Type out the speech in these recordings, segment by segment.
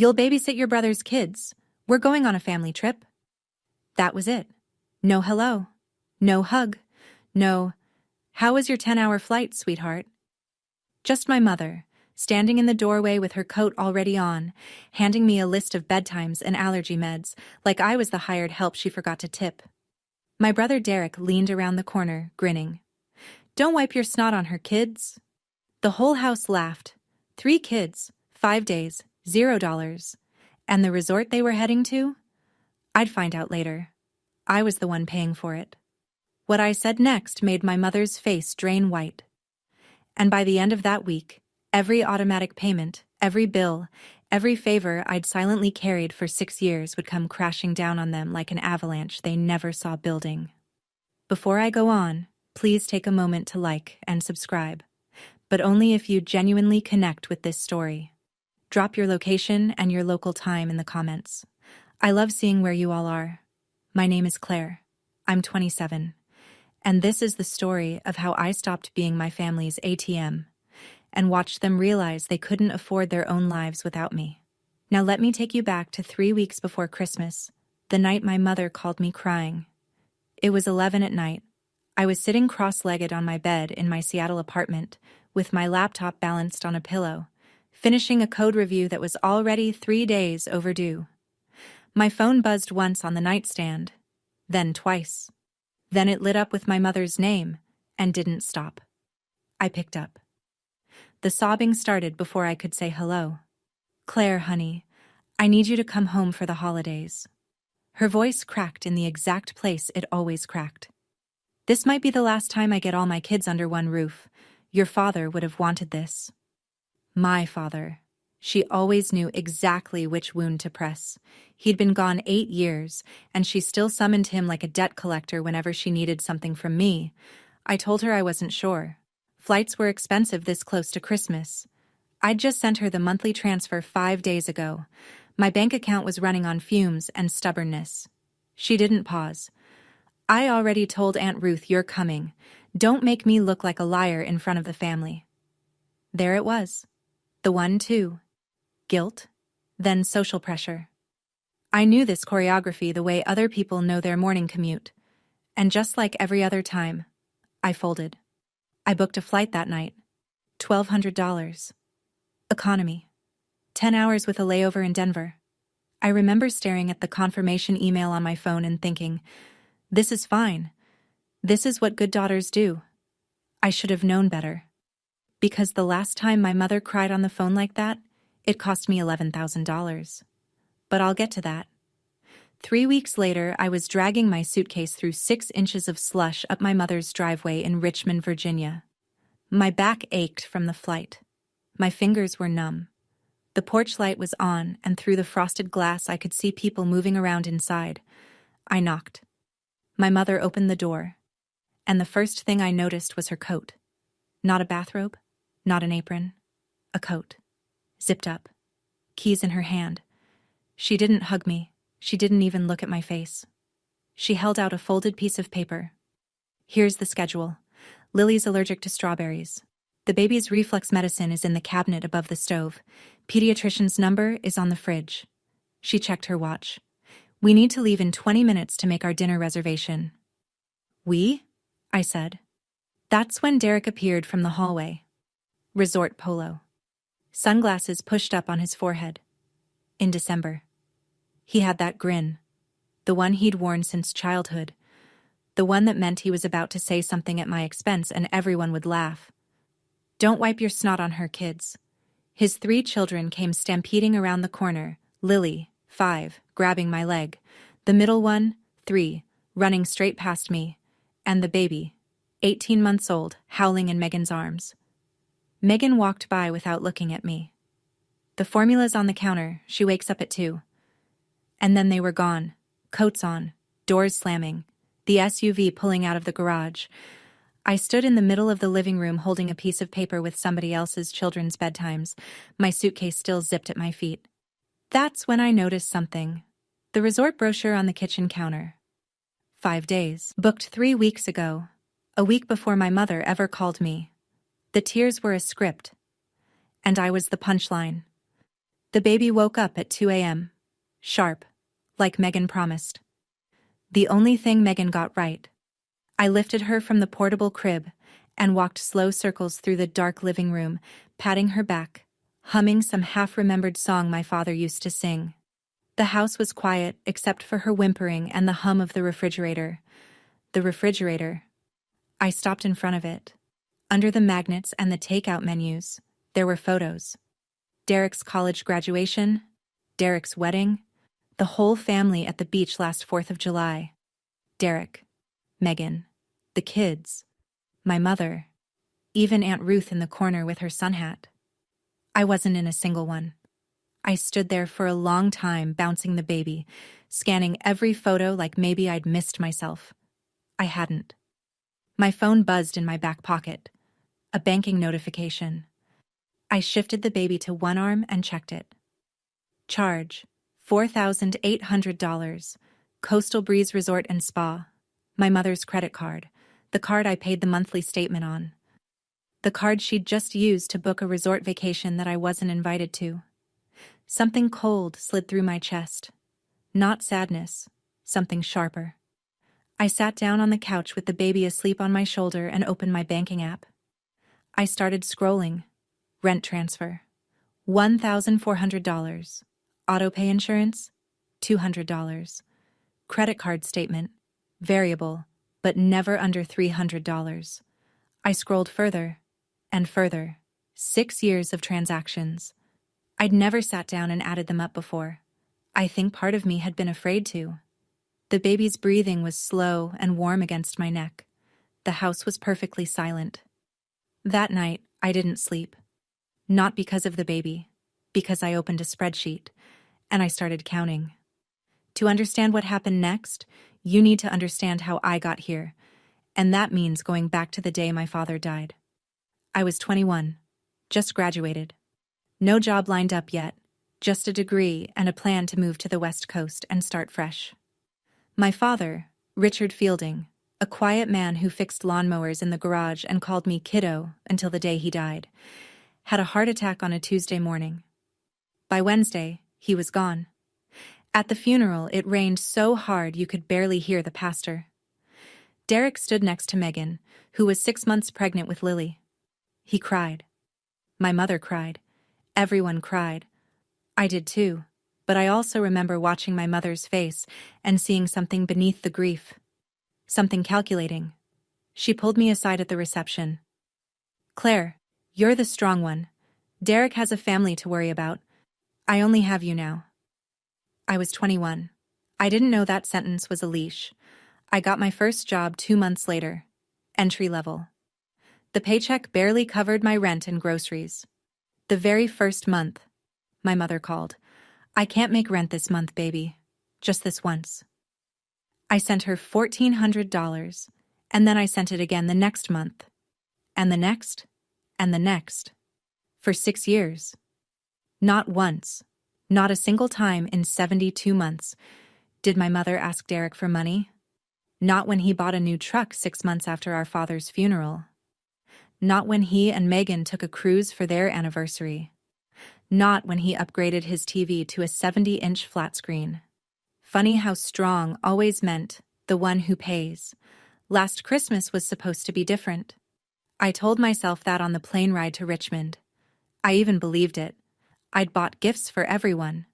You'll babysit your brother's kids. We're going on a family trip. That was it. No hello. No hug. No, how was your 10-hour flight, sweetheart? Just my mother, standing in the doorway with her coat already on, handing me a list of bedtimes and allergy meds, like I was the hired help she forgot to tip. My brother Derek leaned around the corner, grinning. Don't wipe your snot on her, kids. The whole house laughed. 3 kids, 5 days, $0. And the resort they were heading to? I'd find out later. I was the one paying for it. What I said next made my mother's face drain white. And by the end of that week, every automatic payment, every bill, every favor I'd silently carried for 6 years would come crashing down on them like an avalanche they never saw building. Before I go on, please take a moment to like and subscribe, but only if you genuinely connect with this story. Drop your location and your local time in the comments. I love seeing where you all are. My name is Claire. I'm 27. And this is the story of how I stopped being my family's ATM and watched them realize they couldn't afford their own lives without me. Now let me take you back to 3 weeks before Christmas, the night my mother called me crying. It was 11 at night. I was sitting cross-legged on my bed in my Seattle apartment with my laptop balanced on a pillow, finishing a code review that was already 3 days overdue. My phone buzzed once on the nightstand, then twice. Then it lit up with my mother's name and didn't stop. I picked up. The sobbing started before I could say hello. Claire, honey, I need you to come home for the holidays. Her voice cracked in the exact place it always cracked. This might be the last time I get all my kids under one roof. Your father would have wanted this. My father. She always knew exactly which wound to press. He'd been gone 8 years, and she still summoned him like a debt collector whenever she needed something from me. I told her I wasn't sure. Flights were expensive this close to Christmas. I'd just sent her the monthly transfer 5 days ago. My bank account was running on fumes and stubbornness. She didn't pause. I already told Aunt Ruth you're coming. Don't make me look like a liar in front of the family. There it was. The 1-2. Guilt, then social pressure. I knew this choreography the way other people know their morning commute. And just like every other time, I folded. I booked a flight that night. $1,200. Economy. 10 hours with a layover in Denver. I remember staring at the confirmation email on my phone and thinking, this is fine. This is what good daughters do. I should have known better. Because the last time my mother cried on the phone like that, it cost me $11,000. But I'll get to that. 3 weeks later, I was dragging my suitcase through 6 inches of slush up my mother's driveway in Richmond, Virginia. My back ached from the flight. My fingers were numb. The porch light was on, and through the frosted glass I could see people moving around inside. I knocked. My mother opened the door, and the first thing I noticed was her coat. Not a bathrobe, not an apron, a coat. Zipped up, keys in her hand. She didn't hug me. She didn't even look at my face. She held out a folded piece of paper. Here's the schedule. Lily's allergic to strawberries. The baby's reflux medicine is in the cabinet above the stove. Pediatrician's number is on the fridge. She checked her watch. We need to leave in 20 minutes to make our dinner reservation. We? I said. That's when Derek appeared from the hallway. Resort polo. Sunglasses pushed up on his forehead. In December. He had that grin. The one he'd worn since childhood. The one that meant he was about to say something at my expense and everyone would laugh. Don't wipe your snot on her, kids. His 3 children came stampeding around the corner, Lily, 5, grabbing my leg, the middle one, 3, running straight past me, and the baby, 18 months old, howling in Megan's arms. Megan walked by without looking at me. The formula's on the counter, she wakes up at 2. And then they were gone, coats on, doors slamming, the SUV pulling out of the garage. I stood in the middle of the living room holding a piece of paper with somebody else's children's bedtimes, my suitcase still zipped at my feet. That's when I noticed something. The resort brochure on the kitchen counter. 5 days. Booked 3 weeks ago. A week before my mother ever called me. The tears were a script. And I was the punchline. The baby woke up at 2 a.m. Sharp, like Megan promised. The only thing Megan got right. I lifted her from the portable crib and walked slow circles through the dark living room, patting her back, humming some half-remembered song my father used to sing. The house was quiet except for her whimpering and the hum of the refrigerator. The refrigerator. I stopped in front of it. Under the magnets and the takeout menus, there were photos. Derek's college graduation, Derek's wedding, the whole family at the beach last 4th of July. Derek, Megan, the kids, my mother, even Aunt Ruth in the corner with her sun hat. I wasn't in a single one. I stood there for a long time bouncing the baby, scanning every photo like maybe I'd missed myself. I hadn't. My phone buzzed in my back pocket. A banking notification. I shifted the baby to one arm and checked it. Charge, $4,800. Coastal Breeze Resort and Spa. My mother's credit card. The card I paid the monthly statement on. The card she'd just used to book a resort vacation that I wasn't invited to. Something cold slid through my chest. Not sadness, something sharper. I sat down on the couch with the baby asleep on my shoulder and opened my banking app. I started scrolling. Rent transfer. $1,400. Auto pay insurance. $200. Credit card statement. Variable, but never under $300. I scrolled further and further. 6 years of transactions. I'd never sat down and added them up before. I think part of me had been afraid to. The baby's breathing was slow and warm against my neck. The house was perfectly silent. That night, I didn't sleep. Not because of the baby, because I opened a spreadsheet, and I started counting. To understand what happened next, you need to understand how I got here, and that means going back to the day my father died. I was 21, just graduated. No job lined up yet, just a degree and a plan to move to the West Coast and start fresh. My father, Richard Fielding, a quiet man who fixed lawnmowers in the garage and called me kiddo until the day he died, had a heart attack on a Tuesday morning. By Wednesday, he was gone. At the funeral, it rained so hard you could barely hear the pastor. Derek stood next to Megan, who was 6 months pregnant with Lily. He cried. My mother cried. Everyone cried. I did too, but I also remember watching my mother's face and seeing something beneath the grief. Something calculating. She pulled me aside at the reception. Claire, you're the strong one. Derek has a family to worry about. I only have you now. I was 21. I didn't know that sentence was a leash. I got my first job 2 months later. Entry level. The paycheck barely covered my rent and groceries. The very first month, my mother called. I can't make rent this month, baby. Just this once. I sent her $1,400, and then I sent it again the next month. And the next, and the next. For 6 years. Not once, not a single time in 72 months, did my mother ask Derek for money. Not when he bought a new truck 6 months after our father's funeral. Not when he and Megan took a cruise for their anniversary. Not when he upgraded his TV to a 70-inch flat screen. Funny how strong always meant the one who pays. Last Christmas was supposed to be different. I told myself that on the plane ride to Richmond. I even believed it. I'd bought gifts for everyone.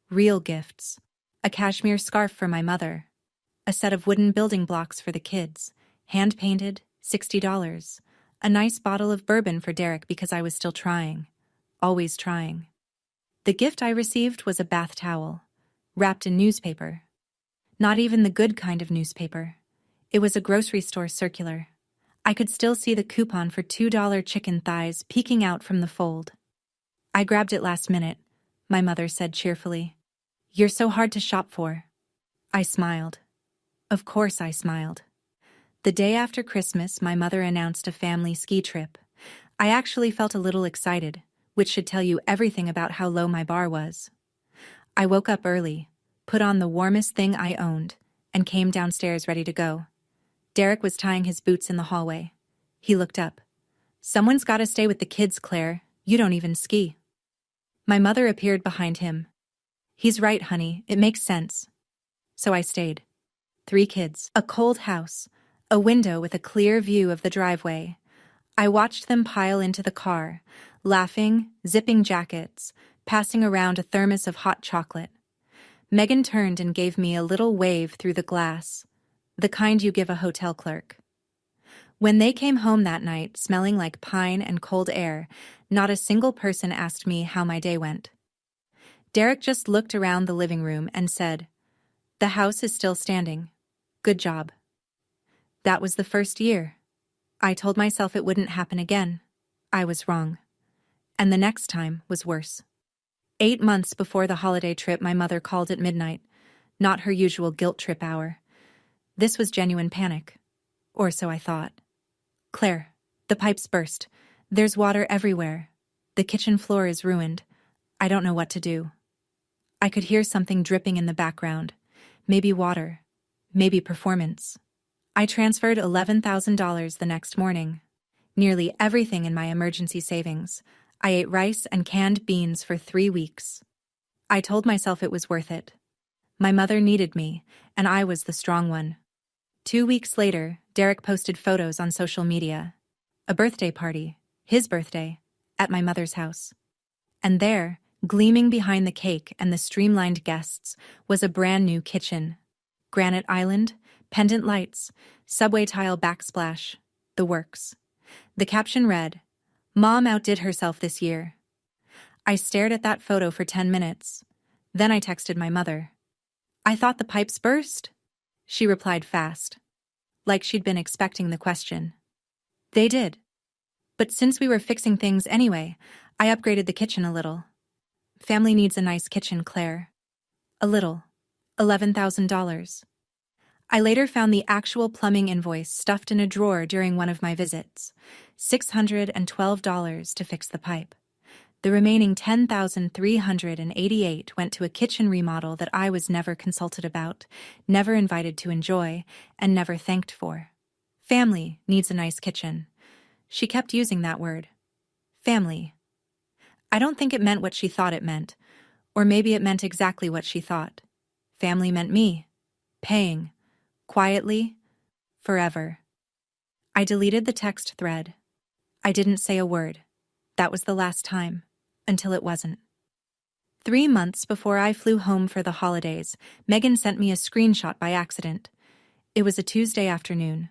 Real gifts. A cashmere scarf for my mother. A set of wooden building blocks for the kids. Hand-painted, $60. A nice bottle of bourbon for Derek because I was still trying. Always trying. The gift I received was a bath towel. Wrapped in newspaper. Not even the good kind of newspaper. It was a grocery store circular. I could still see the coupon for $2 chicken thighs peeking out from the fold. I grabbed it last minute, my mother said cheerfully. You're so hard to shop for. I smiled. Of course I smiled. The day after Christmas, my mother announced a family ski trip. I actually felt a little excited, which should tell you everything about how low my bar was. I woke up early, put on the warmest thing I owned, and came downstairs ready to go. Derek was tying his boots in the hallway. He looked up. Someone's got to stay with the kids, Claire. You don't even ski. My mother appeared behind him. He's right, honey, it makes sense. So I stayed. 3 kids, a cold house, a window with a clear view of the driveway. I watched them pile into the car, laughing, zipping jackets, passing around a thermos of hot chocolate. Megan turned and gave me a little wave through the glass, the kind you give a hotel clerk. When they came home that night, smelling like pine and cold air, not a single person asked me how my day went. Derek just looked around the living room and said, "The house is still standing. Good job." That was the first year. I told myself it wouldn't happen again. I was wrong. And the next time was worse. 8 months before the holiday trip, my mother called at midnight, not her usual guilt trip hour. This was genuine panic. Or so I thought. "Claire, the pipes burst. There's water everywhere. The kitchen floor is ruined. I don't know what to do." I could hear something dripping in the background. Maybe water. Maybe performance. I transferred $11,000 the next morning. Nearly everything in my emergency savings. I ate rice and canned beans for 3 weeks. I told myself it was worth it. My mother needed me, and I was the strong one. 2 weeks later, Derek posted photos on social media. A birthday party, his birthday, at my mother's house. And there, gleaming behind the cake and the streamlined guests, was a brand new kitchen. Granite island, pendant lights, subway tile backsplash, the works. The caption read, "Mom outdid herself this year." I stared at that photo for 10 minutes. Then I texted my mother. "I thought the pipes burst." She replied fast, like she'd been expecting the question. "They did. But since we were fixing things anyway, I upgraded the kitchen a little." Family needs a nice kitchen, Claire. A little. $11,000. I later found the actual plumbing invoice stuffed in a drawer during one of my visits. $612 to fix the pipe. The remaining $10,388 went to a kitchen remodel that I was never consulted about, never invited to enjoy, and never thanked for. Family needs a nice kitchen. She kept using that word. Family. I don't think it meant what she thought it meant, or maybe it meant exactly what she thought. Family meant me. Paying. Quietly. Forever. I deleted the text thread. I didn't say a word. That was the last time. Until it wasn't. 3 months before I flew home for the holidays, Megan sent me a screenshot by accident. It was a Tuesday afternoon.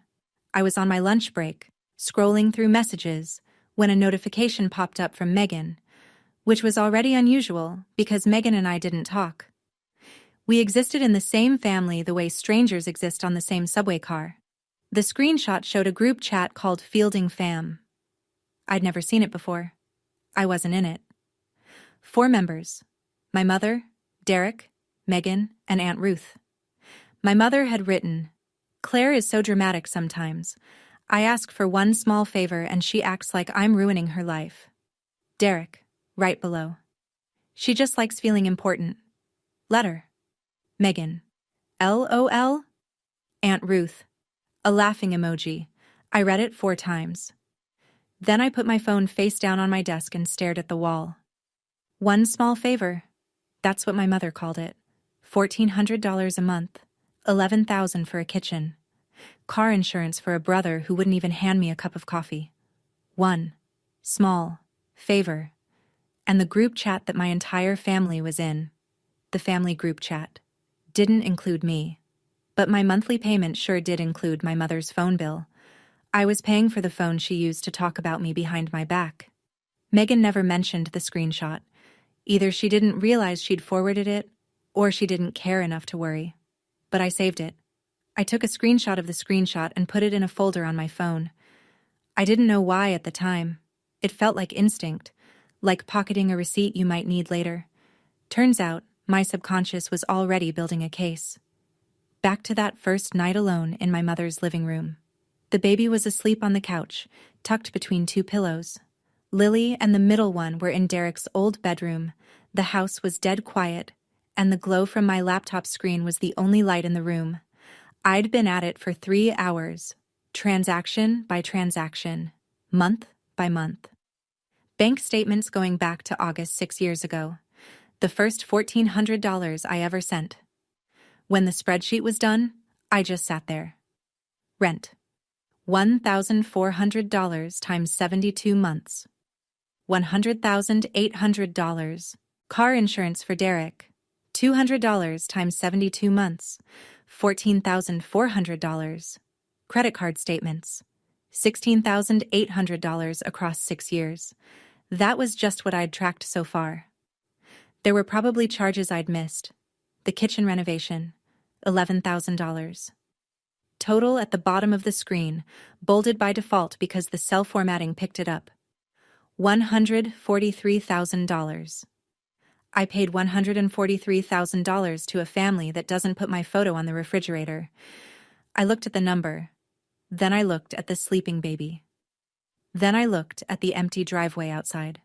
I was on my lunch break, scrolling through messages, when a notification popped up from Megan, which was already unusual because Megan and I didn't talk. We existed in the same family the way strangers exist on the same subway car. The screenshot showed a group chat called Fielding Fam. I'd never seen it before. I wasn't in it. 4 members. My mother, Derek, Megan, and Aunt Ruth. My mother had written, "Claire is so dramatic sometimes. I ask for one small favor and she acts like I'm ruining her life." Derek, right below. "She just likes feeling important. Letter." Megan. LOL. Aunt Ruth. A laughing emoji. I read it 4 times. Then I put my phone face down on my desk and stared at the wall. One small favor. That's what my mother called it. $1,400 a month. $11,000 for a kitchen. Car insurance for a brother who wouldn't even hand me a cup of coffee. One small favor. And the group chat that my entire family was in. The family group chat. Didn't include me. But my monthly payment sure did include my mother's phone bill. I was paying for the phone she used to talk about me behind my back. Megan never mentioned the screenshot. Either she didn't realize she'd forwarded it, or she didn't care enough to worry. But I saved it. I took a screenshot of the screenshot and put it in a folder on my phone. I didn't know why at the time. It felt like instinct, like pocketing a receipt you might need later. Turns out, my subconscious was already building a case. Back to that first night alone in my mother's living room. The baby was asleep on the couch, tucked between 2 pillows. Lily and the middle one were in Derek's old bedroom. The house was dead quiet, and the glow from my laptop screen was the only light in the room. I'd been at it for 3 hours, transaction by transaction, month by month. Bank statements going back to August 6 years ago. The first $1,400 I ever sent. When the spreadsheet was done, I just sat there. Rent. $1,400 times 72 months. $100,800. Car insurance for Derek. $200 times 72 months. $14,400. Credit card statements. $16,800 across 6 years. That was just what I'd tracked so far. There were probably charges I'd missed. The kitchen renovation. $11,000. Total at the bottom of the screen, bolded by default because the cell formatting picked it up. $143,000. I paid $143,000 to a family that doesn't put my photo on the refrigerator. I looked at the number. Then I looked at the sleeping baby. Then I looked at the empty driveway outside.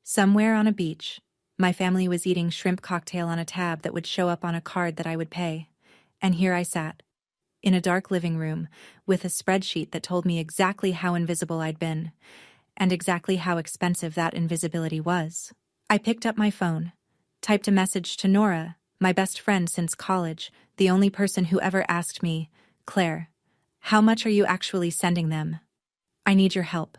Somewhere on a beach, my family was eating shrimp cocktail on a tab that would show up on a card that I would pay. And here I sat, in a dark living room, with a spreadsheet that told me exactly how invisible I'd been, and exactly how expensive that invisibility was. I picked up my phone, typed a message to Nora, my best friend since college, the only person who ever asked me, "Claire, how much are you actually sending them? I need your help,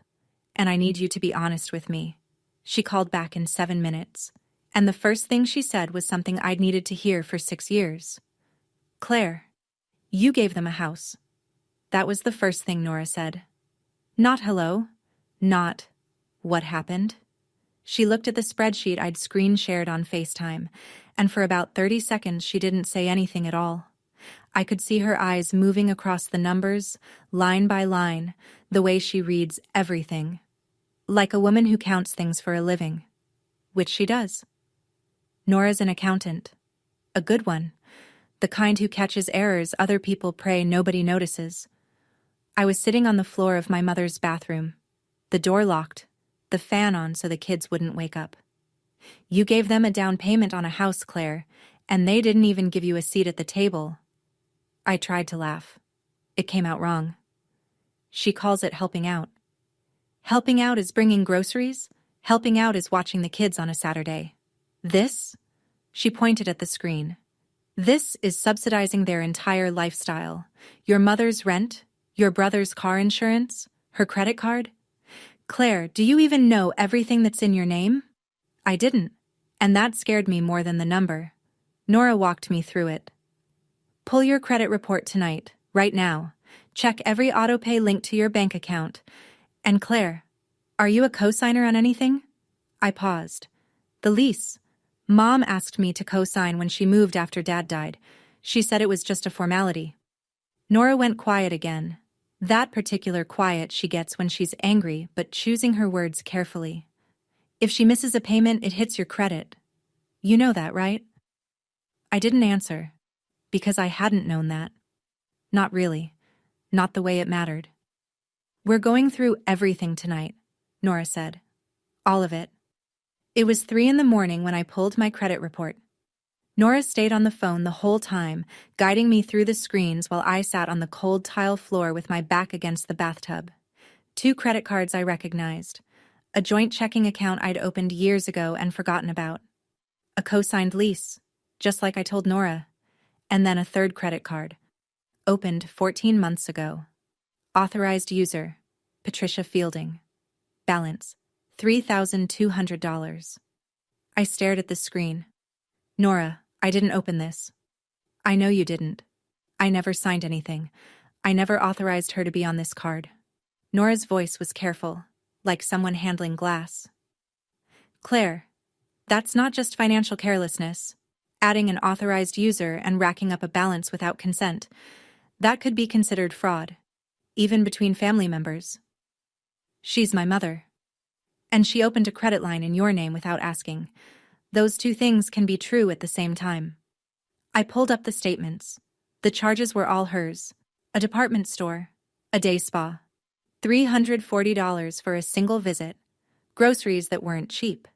and I need you to be honest with me." She called back in 7 minutes, and the first thing she said was something I'd needed to hear for 6 years. "Claire, you gave them a house." That was the first thing Nora said. Not hello, not what happened. She looked at the spreadsheet I'd screen shared on FaceTime, and for about 30 seconds she didn't say anything at all. I could see her eyes moving across the numbers, line by line, the way she reads everything. Like a woman who counts things for a living. Which she does. Nora's an accountant. A good one. The kind who catches errors other people pray nobody notices. I was sitting on the floor of my mother's bathroom. The door locked, the fan on so the kids wouldn't wake up. "You gave them a down payment on a house, Claire, and they didn't even give you a seat at the table." I tried to laugh. It came out wrong. She calls it helping out. Helping out is bringing groceries. Helping out is watching the kids on a Saturday. This? She pointed at the screen. This is subsidizing their entire lifestyle. Your mother's rent, your brother's car insurance, her credit card. Claire, do you even know everything that's in your name? I didn't, and that scared me more than the number. Nora walked me through it. Pull your credit report tonight, right now. Check every autopay link to your bank account. And Claire, are you a co-signer on anything? I paused. The lease. Mom asked me to co-sign when she moved after Dad died. She said it was just a formality. Nora went quiet again. That particular quiet she gets when she's angry, but choosing her words carefully. If she misses a payment, it hits your credit. You know that, right? I didn't answer, because I hadn't known that. Not really. Not the way it mattered. We're going through everything tonight, Nora said. All of it. It was 3 a.m. when I pulled my credit report. Nora stayed on the phone the whole time, guiding me through the screens while I sat on the cold tile floor with my back against the bathtub. 2 credit cards I recognized. A joint checking account I'd opened years ago and forgotten about. A co-signed lease, just like I told Nora. And then a 3rd credit card. Opened 14 months ago. Authorized user, Patricia Fielding. Balance, $3,200. I stared at the screen. Nora, I didn't open this. I know you didn't. I never signed anything. I never authorized her to be on this card. Nora's voice was careful, like someone handling glass. Claire, that's not just financial carelessness. Adding an authorized user and racking up a balance without consent. That could be considered fraud, even between family members. She's my mother. And she opened a credit line in your name without asking. Those 2 things can be true at the same time. I pulled up the statements. The charges were all hers. A department store. A day spa. $340 for a single visit. Groceries that weren't cheap.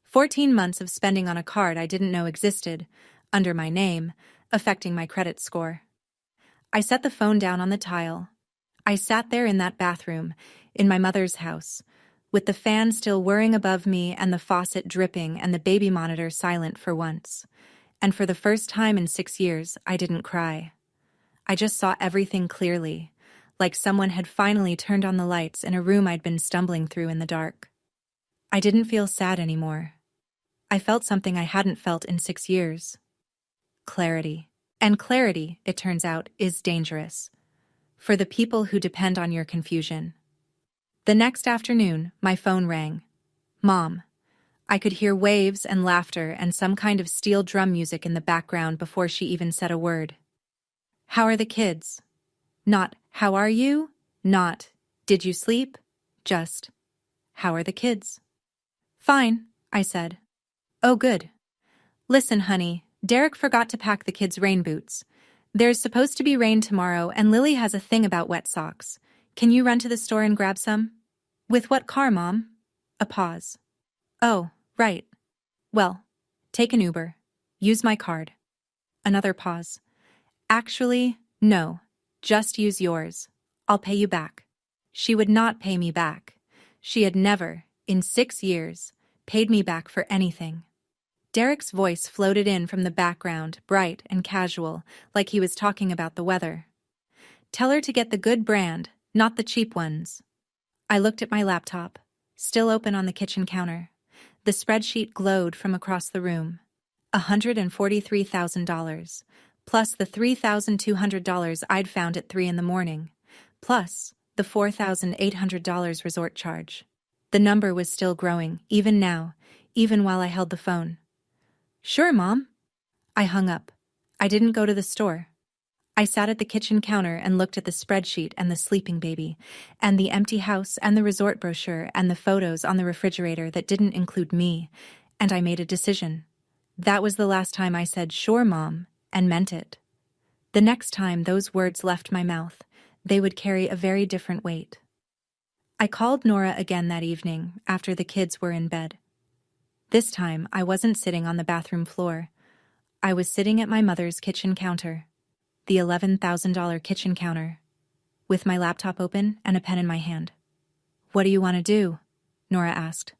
14 months of spending on a card I didn't know existed, under my name, affecting my credit score. I set the phone down on the tile. I sat there in that bathroom, in my mother's house, with the fan still whirring above me and the faucet dripping and the baby monitor silent for once. And for the first time in 6 years, I didn't cry. I just saw everything clearly, like someone had finally turned on the lights in a room I'd been stumbling through in the dark. I didn't feel sad anymore. I felt something I hadn't felt in 6 years. Clarity. And clarity, it turns out, is dangerous. For the people who depend on your confusion. The next afternoon, my phone rang. Mom. I could hear waves and laughter and some kind of steel drum music in the background before she even said a word. How are the kids? Not, how are you? Not, did you sleep? Just, how are the kids? Fine, I said. Oh, good. Listen, honey, Derek forgot to pack the kids' rain boots. There's supposed to be rain tomorrow, and Lily has a thing about wet socks. Can you run to the store and grab some? With what car, Mom? A pause. Oh, right. Well, take an Uber. Use my card. Another pause. Actually, no. Just use yours. I'll pay you back. She would not pay me back. She had never, in 6 years, paid me back for anything. Derek's voice floated in from the background, bright and casual, like he was talking about the weather. Tell her to get the good brand, not the cheap ones. I looked at my laptop, still open on the kitchen counter. The spreadsheet glowed from across the room. $143,000, plus the $3,200 I'd found at 3 a.m, plus the $4,800 resort charge. The number was still growing, even now, even while I held the phone. Sure, Mom. I hung up. I didn't go to the store. I sat at the kitchen counter and looked at the spreadsheet and the sleeping baby, and the empty house and the resort brochure and the photos on the refrigerator that didn't include me, and I made a decision. That was the last time I said, sure, Mom, and meant it. The next time those words left my mouth, they would carry a very different weight. I called Nora again that evening, after the kids were in bed. This time, I wasn't sitting on the bathroom floor. I was sitting at my mother's kitchen counter, the $11,000 kitchen counter, with my laptop open and a pen in my hand. What do you want to do? Nora asked.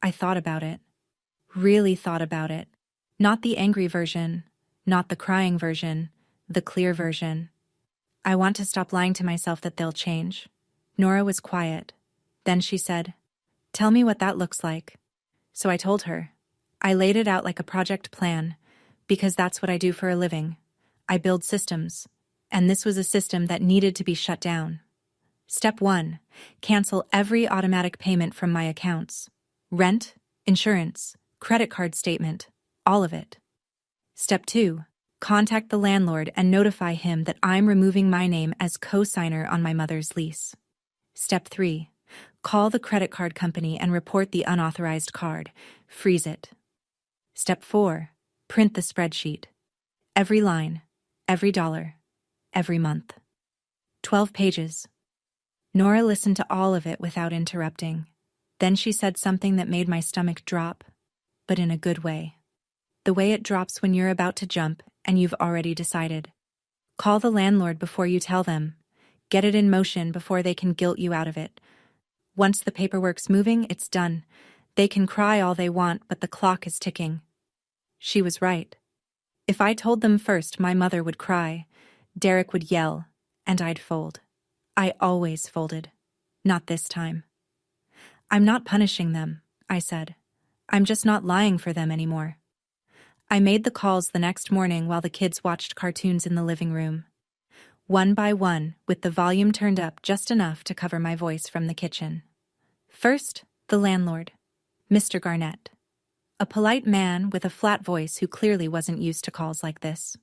I thought about it. Really thought about it. Not the angry version, not the crying version, the clear version. I want to stop lying to myself that they'll change. Nora was quiet. Then she said, tell me what that looks like. So I told her. I laid it out like a project plan, because that's what I do for a living. I build systems, and this was a system that needed to be shut down. Step 1, cancel every automatic payment from my accounts. Rent, insurance, credit card statement, all of it. Step 2, contact the landlord and notify him that I'm removing my name as co-signer on my mother's lease. Step 3, call the credit card company and report the unauthorized card. Freeze it. Step 4, print the spreadsheet. Every line, every dollar, every month. 12 pages. Nora listened to all of it without interrupting. Then she said something that made my stomach drop, but in a good way. The way it drops when you're about to jump and you've already decided. Call the landlord before you tell them. Get it in motion before they can guilt you out of it. Once the paperwork's moving, it's done. They can cry all they want, but the clock is ticking. She was right. If I told them first, my mother would cry, Derek would yell, and I'd fold. I always folded. Not this time. I'm not punishing them, I said. I'm just not lying for them anymore. I made the calls the next morning while the kids watched cartoons in the living room. One by one, with the volume turned up just enough to cover my voice from the kitchen. First, the landlord, Mr. Garnett. A polite man with a flat voice who clearly wasn't used to calls like this.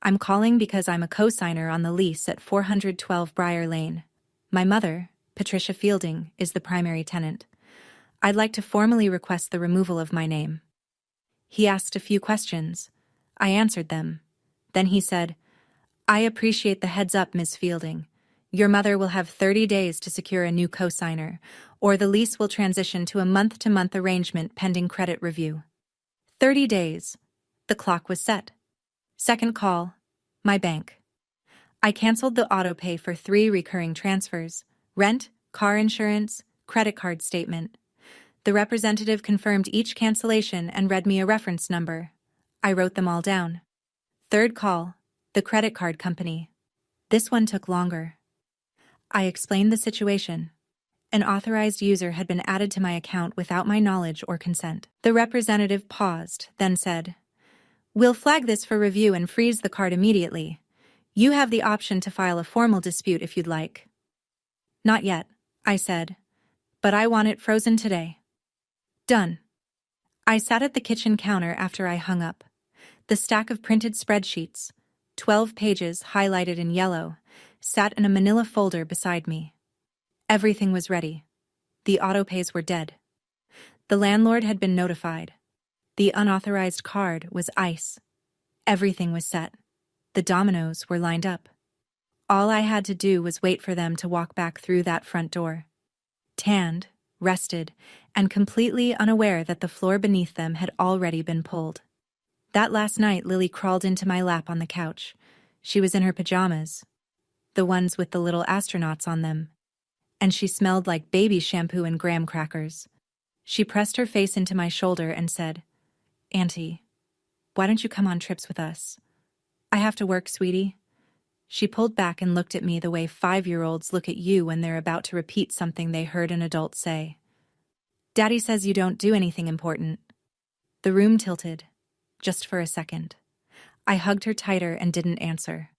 I'm calling because I'm a co-signer on the lease at 412 Briar Lane. My mother, Patricia Fielding, is the primary tenant. I'd like to formally request the removal of my name. He asked a few questions. I answered them. Then he said, I appreciate the heads up, Ms. Fielding. Your mother will have 30 days to secure a new co-signer, or the lease will transition to a month-to-month arrangement pending credit review. 30 days. The clock was set. Second call, my bank. I canceled the auto pay for 3 recurring transfers: rent, car insurance, Credit card statement. The representative confirmed each cancellation and read me a reference number. I wrote them all down. Third call. The credit card company. This one took longer. I explained the situation. An authorized user had been added to my account without my knowledge or consent. The representative paused, then said, "We'll flag this for review and freeze the card immediately. You have the option to file a formal dispute if you'd like." "Not yet," I said, "but I want it frozen today." Done. I sat at the kitchen counter after I hung up. The stack of printed spreadsheets, 12 pages highlighted in yellow, sat in a manila folder beside me. Everything was ready. The autopays were dead. The landlord had been notified. The unauthorized card was ice. Everything was set. The dominoes were lined up. All I had to do was wait for them to walk back through that front door. Tanned, rested, and completely unaware that the floor beneath them had already been pulled. That last night, Lily crawled into my lap on the couch. She was in her pajamas, the ones with the little astronauts on them, and she smelled like baby shampoo and graham crackers. She pressed her face into my shoulder and said, "Auntie, why don't you come on trips with us?" "I have to work, sweetie." She pulled back and looked at me the way 5-year-olds look at you when they're about to repeat something they heard an adult say. "Daddy says you don't do anything important." The room tilted, just for a second. I hugged her tighter and didn't answer.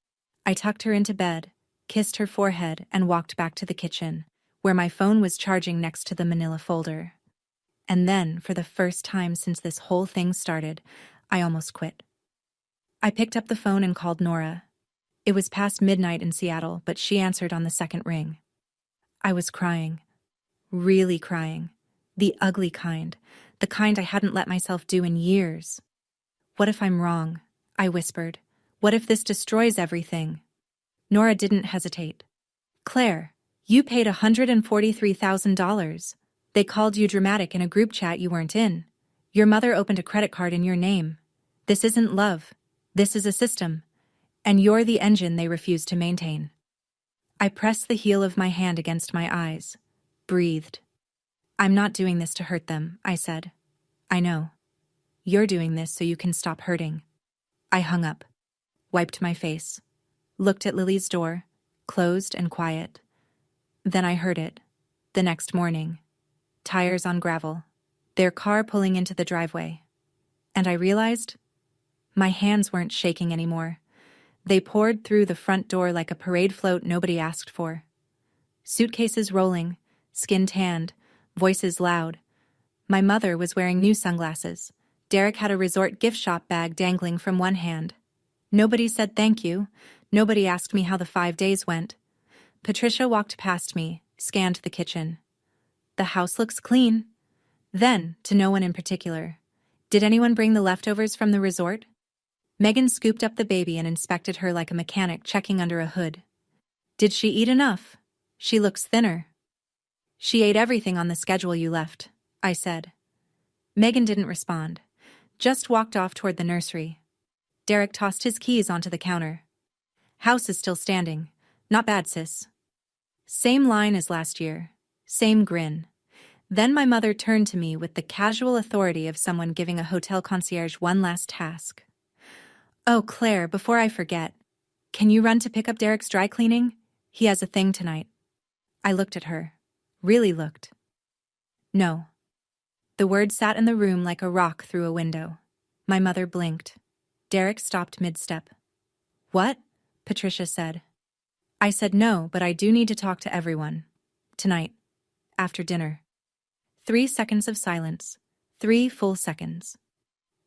I tucked her into bed, kissed her forehead, and walked back to the kitchen, where my phone was charging next to the manila folder. And then, for the first time since this whole thing started, I almost quit. I picked up the phone and called Nora. It was past midnight in Seattle, but she answered on the second ring. I was crying. Really crying. The ugly kind. The kind I hadn't let myself do in years. "What if I'm wrong?" I whispered. "What if this destroys everything?" Nora didn't hesitate. "Claire, you paid $143,000. They called you dramatic in a group chat you weren't in. Your mother opened a credit card in your name. This isn't love. This is a system. And you're the engine they refuse to maintain." I pressed the heel of my hand against my eyes, breathed. "I'm not doing this to hurt them," I said. "I know. You're doing this so you can stop hurting." I hung up, wiped my face, looked at Lily's door, closed and quiet. Then I heard it, the next morning. Tires on gravel, their car pulling into the driveway. And I realized my hands weren't shaking anymore. They poured through the front door like a parade float nobody asked for. Suitcases rolling, skin tanned, voices loud. My mother was wearing new sunglasses. Derek had a resort gift shop bag dangling from one hand. Nobody said thank you. Nobody asked me how the 5 days went. Patricia walked past me, scanned the kitchen. "The house looks clean." Then, to no one in particular, "Did anyone bring the leftovers from the resort?" Megan scooped up the baby and inspected her like a mechanic checking under a hood. "Did she eat enough? She looks thinner." "She ate everything on the schedule you left," I said. Megan didn't respond, just walked off toward the nursery. Derek tossed his keys onto the counter. "House is still standing. Not bad, sis." Same line as last year. Same grin. Then my mother turned to me with the casual authority of someone giving a hotel concierge one last task. "Oh, Claire, before I forget, can you run to pick up Derek's dry cleaning? He has a thing tonight." I looked at her. Really looked. "No." The word sat in the room like a rock through a window. My mother blinked. Derek stopped mid-step. "What?" Patricia said. I said no, but I do need to talk to everyone. Tonight. After dinner. 3 seconds of silence. 3 full seconds.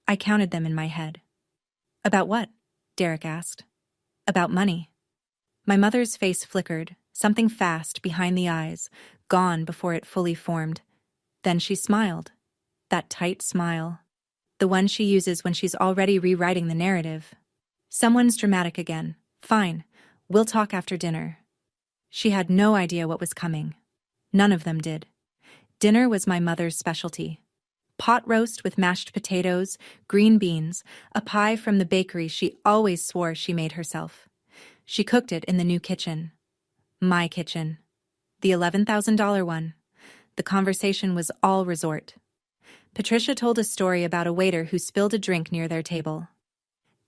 I counted them in my head. "About what?" Derek asked. "About money." My mother's face flickered, something fast behind the eyes, gone before it fully formed. Then she smiled. That tight smile. The one she uses when she's already rewriting the narrative. "Someone's dramatic again. Fine. We'll talk after dinner." She had no idea what was coming. None of them did. Dinner was my mother's specialty. Pot roast with mashed potatoes, green beans, a pie from the bakery she always swore she made herself. She cooked it in the new kitchen. My kitchen. The $11,000 one. the conversation was all resort. Patricia told a story about a waiter who spilled a drink near their table.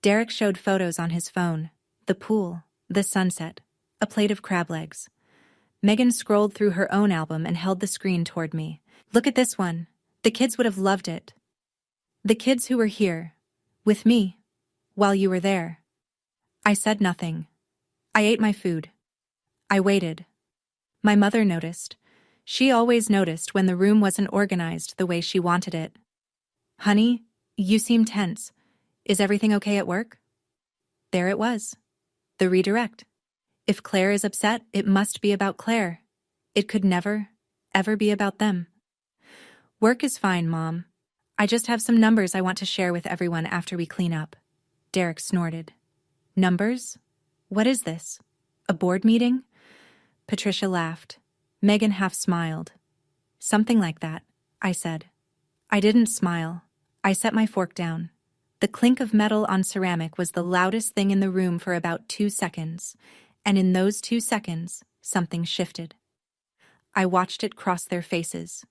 Derek showed photos on his phone: the pool, the sunset, a plate of crab legs. Megan scrolled through her own album and held the screen toward me. "Look at this one. The kids would have loved it. The kids who were here, with me, while you were there." I said nothing. I ate my food. I waited. My mother noticed. She always noticed when the room wasn't organized the way she wanted it. "Honey, you seem tense. Is everything okay at work?" There it was. The redirect. If Claire is upset, it must be about Claire. It could never, ever be about them. "Work is fine, Mom. I just have some numbers I want to share with everyone after we clean up." Derek snorted. "Numbers? What is this? A board meeting?" Patricia laughed. Megan half smiled. "Something like that," I said. I didn't smile. I set my fork down. The clink of metal on ceramic was the loudest thing in the room for about 2 seconds, and in those 2 seconds, something shifted. I watched it cross their faces.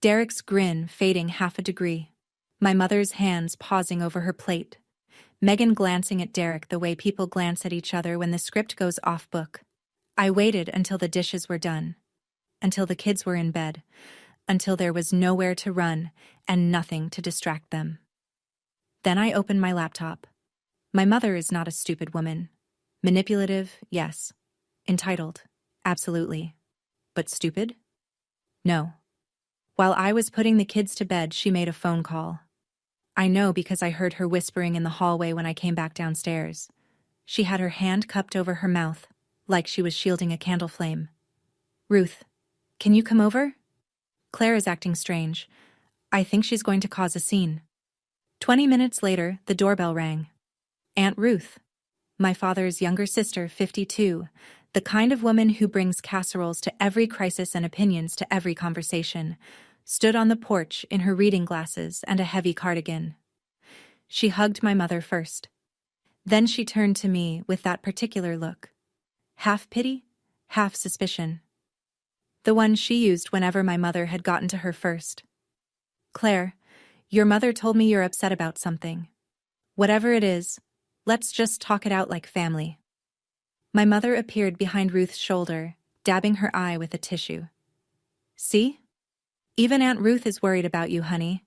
Derek's grin fading half a degree. My mother's hands pausing over her plate. Megan glancing at Derek the way people glance at each other when the script goes off book. I waited until the dishes were done, until the kids were in bed, until there was nowhere to run and nothing to distract them. Then I opened my laptop. My mother is not a stupid woman. Manipulative, yes. Entitled, absolutely. But stupid? No. While I was putting the kids to bed, she made a phone call. I know because I heard her whispering in the hallway when I came back downstairs. She had her hand cupped over her mouth, like she was shielding a candle flame. "Ruth, can you come over? Claire is acting strange. I think she's going to cause a scene." 20 minutes later, the doorbell rang. Aunt Ruth, my father's younger sister, 52, the kind of woman who brings casseroles to every crisis and opinions to every conversation, stood on the porch in her reading glasses and a heavy cardigan. She hugged my mother first. Then she turned to me with that particular look. Half pity, half suspicion. The one she used whenever my mother had gotten to her first. "Claire, your mother told me you're upset about something. Whatever it is, let's just talk it out like family." My mother appeared behind Ruth's shoulder, dabbing her eye with a tissue. "See? Even Aunt Ruth is worried about you, honey."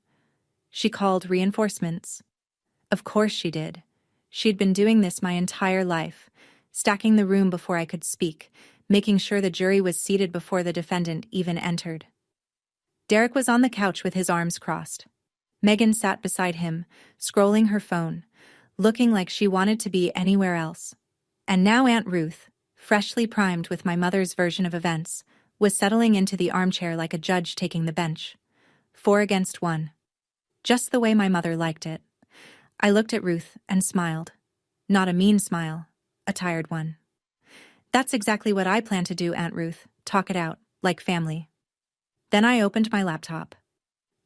She called reinforcements. Of course she did. She'd been doing this my entire life, stacking the room before I could speak, making sure the jury was seated before the defendant even entered. Derek was on the couch with his arms crossed. Megan sat beside him, scrolling her phone, looking like she wanted to be anywhere else. And now Aunt Ruth, freshly primed with my mother's version of events, was settling into the armchair like a judge taking the bench. 4 against 1. Just the way my mother liked it. I looked at Ruth and smiled. Not a mean smile, a tired one. "That's exactly what I plan to do, Aunt Ruth, talk it out, like family." Then I opened my laptop.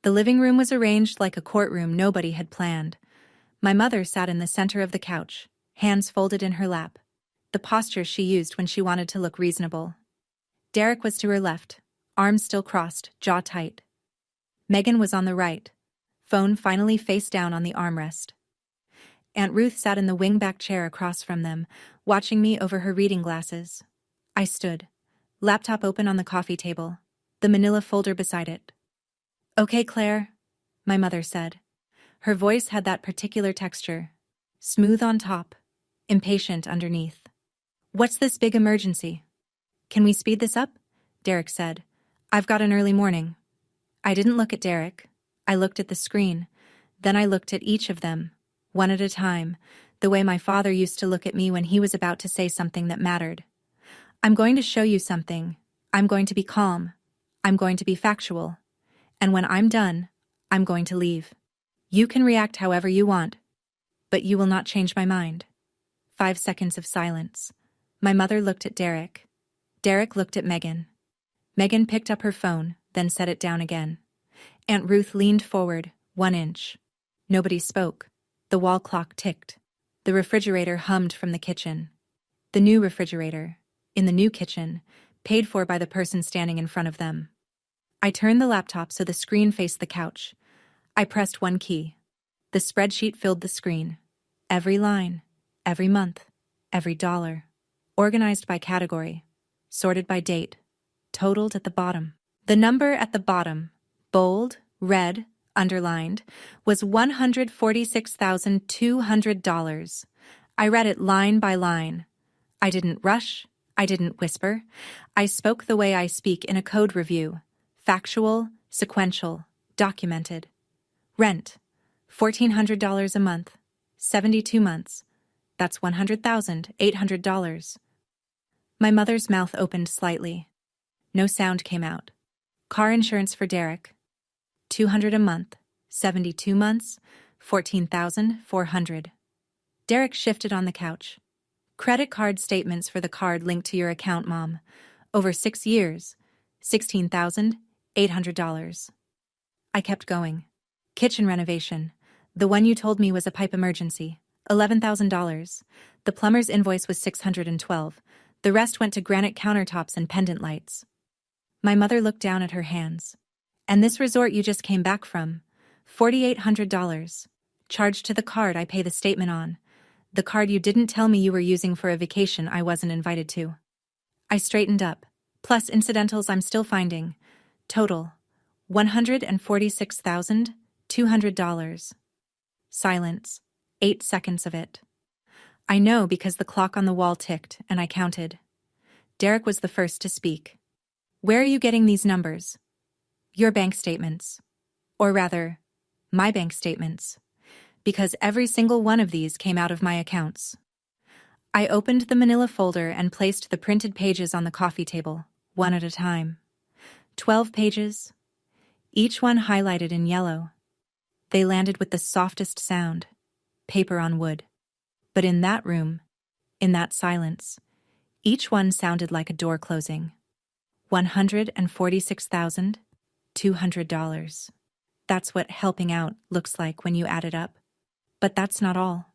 The living room was arranged like a courtroom nobody had planned. My mother sat in the center of the couch, hands folded in her lap, the posture she used when she wanted to look reasonable. Derek was to her left, arms still crossed, jaw tight. Megan was on the right, phone finally face down on the armrest. Aunt Ruth sat in the wing-back chair across from them, watching me over her reading glasses. I stood, laptop open on the coffee table, the manila folder beside it. "Okay, Claire," my mother said. Her voice had that particular texture, smooth on top, impatient underneath. "What's this big emergency? Can we speed this up?" Derek said. "I've got an early morning." I didn't look at Derek. I looked at the screen. Then I looked at each of them, one at a time, the way my father used to look at me when he was about to say something that mattered. "I'm going to show you something. I'm going to be calm. I'm going to be factual. And when I'm done, I'm going to leave. You can react however you want, but you will not change my mind." 5 seconds of silence. My mother looked at Derek. Derek looked at Megan. Megan picked up her phone, then set it down again. Aunt Ruth leaned forward, 1 inch. Nobody spoke. The wall clock ticked. The refrigerator hummed from the kitchen. The new refrigerator, in the new kitchen, paid for by the person standing in front of them. I turned the laptop so the screen faced the couch. I pressed one key. The spreadsheet filled the screen. Every line, every month, every dollar. Organized by category, sorted by date, totaled at the bottom. The number at the bottom, bold, red, underlined, was $146,200. I read it line by line. I didn't rush. I didn't whisper. I spoke the way I speak in a code review. Factual, sequential, documented. Rent, $1,400 a month. 72 months. That's $100,800. My mother's mouth opened slightly. No sound came out. Car insurance for Derek, $200 a month. 72 months, $14,400. Derek shifted on the couch. Credit card statements for the card linked to your account, Mom. Over 6 years, $16,800. I kept going. Kitchen renovation. The one you told me was a pipe emergency. $11,000. The plumber's invoice was $612. The rest went to granite countertops and pendant lights. My mother looked down at her hands. And this resort you just came back from. $4,800. Charged to the card I pay the statement on. The card you didn't tell me you were using for a vacation I wasn't invited to. I straightened up. Plus incidentals I'm still finding. Total, $146,200. Silence. 8 seconds of it. I know because the clock on the wall ticked and I counted. Derek was the first to speak. Where are you getting these numbers? Your bank statements. Or rather, my bank statements. Because every single one of these came out of my accounts. I opened the manila folder and placed the printed pages on the coffee table, one at a time. 12 pages, each one highlighted in yellow. They landed with the softest sound, paper on wood. But in that room, in that silence, each one sounded like a door closing. $146,200. That's what helping out looks like when you add it up. But that's not all.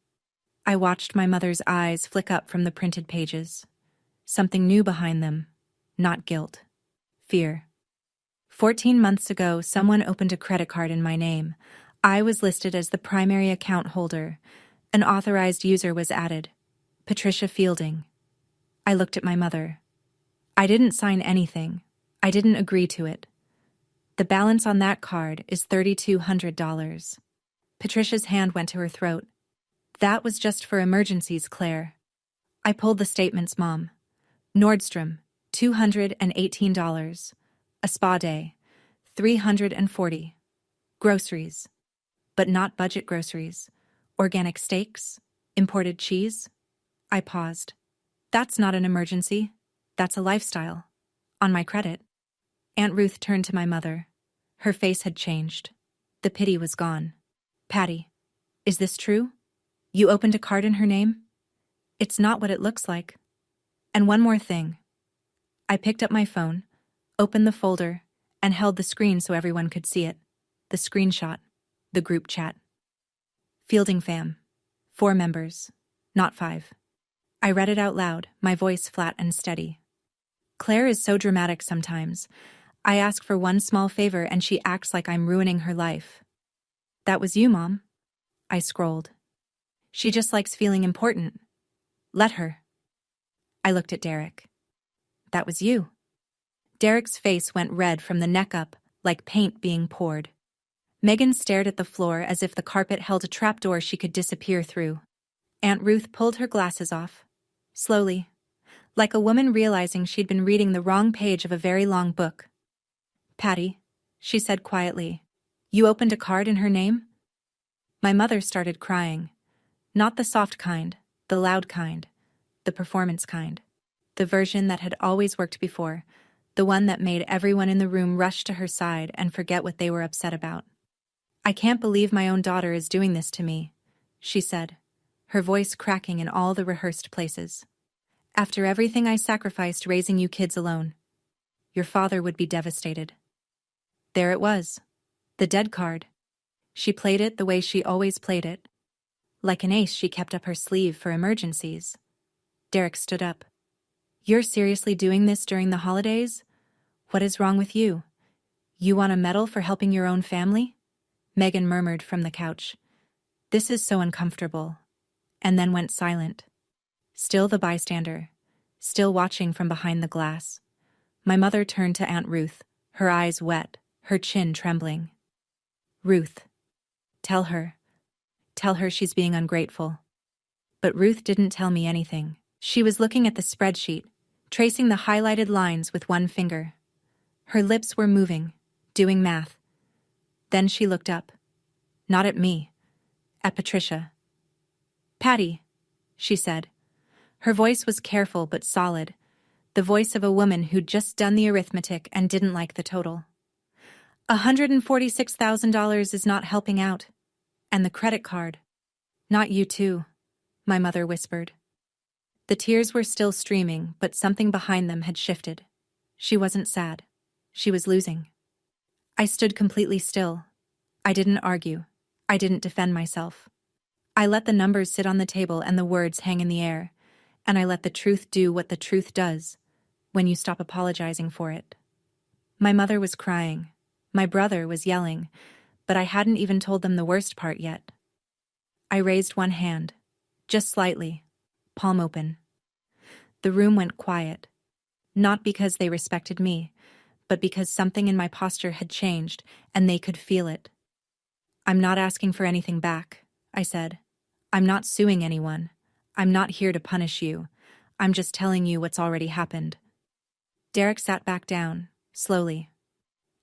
I watched my mother's eyes flick up from the printed pages. Something new behind them, not guilt. Fear. 14 months ago, someone opened a credit card in my name. I was listed as the primary account holder. An authorized user was added. Patricia Fielding. I looked at my mother. I didn't sign anything. I didn't agree to it. The balance on that card is $3,200. Patricia's hand went to her throat. That was just for emergencies, Claire. I pulled the statements, Mom. Nordstrom, $218. A spa day, $340. Groceries, but not budget groceries. Organic steaks, imported cheese. I paused. That's not an emergency. That's a lifestyle. On my credit. Aunt Ruth turned to my mother. Her face had changed. The pity was gone. Patty, is this true? You opened a card in her name? It's not what it looks like. And one more thing. I picked up my phone, opened the folder, and held the screen so everyone could see it. The screenshot. The group chat. Fielding fam. 4 members. Not 5. I read it out loud, my voice flat and steady. Claire is so dramatic sometimes. I ask for one small favor and she acts like I'm ruining her life. That was you, Mom. I scrolled. She just likes feeling important. Let her. I looked at Derek. That was you. Derek's face went red from the neck up, like paint being poured. Megan stared at the floor as if the carpet held a trapdoor she could disappear through. Aunt Ruth pulled her glasses off. Slowly. Like a woman realizing she'd been reading the wrong page of a very long book. Patty, she said quietly, you opened a card in her name? My mother started crying. Not the soft kind, the loud kind, the performance kind. The version that had always worked before, the one that made everyone in the room rush to her side and forget what they were upset about. I can't believe my own daughter is doing this to me, she said, her voice cracking in all the rehearsed places. After everything I sacrificed raising you kids alone, your father would be devastated. There it was, the dead card. She played it the way she always played it. Like an ace, she kept up her sleeve for emergencies. Derek stood up. You're seriously doing this during the holidays? What is wrong with you? You want a medal for helping your own family? Megan murmured from the couch. This is so uncomfortable. And then went silent. Still the bystander. Still watching from behind the glass. My mother turned to Aunt Ruth, her eyes wet, her chin trembling. Ruth. Tell her. Tell her she's being ungrateful. But Ruth didn't tell me anything. She was looking at the spreadsheet, tracing the highlighted lines with one finger. Her lips were moving, doing math. Then she looked up. Not at me. At Patricia. Patty, she said. Her voice was careful but solid, the voice of a woman who'd just done the arithmetic and didn't like the total. $146,000 is not helping out. And the credit card. Not you too, my mother whispered. The tears were still streaming, but something behind them had shifted. She wasn't sad. She was losing. I stood completely still. I didn't argue. I didn't defend myself. I let the numbers sit on the table and the words hang in the air, and I let the truth do what the truth does when you stop apologizing for it. My mother was crying. My brother was yelling, but I hadn't even told them the worst part yet. I raised one hand, just slightly, palm open. The room went quiet, not because they respected me, but because something in my posture had changed and they could feel it. I'm not asking for anything back, I said. I'm not suing anyone. I'm not here to punish you. I'm just telling you what's already happened. Derek sat back down, slowly.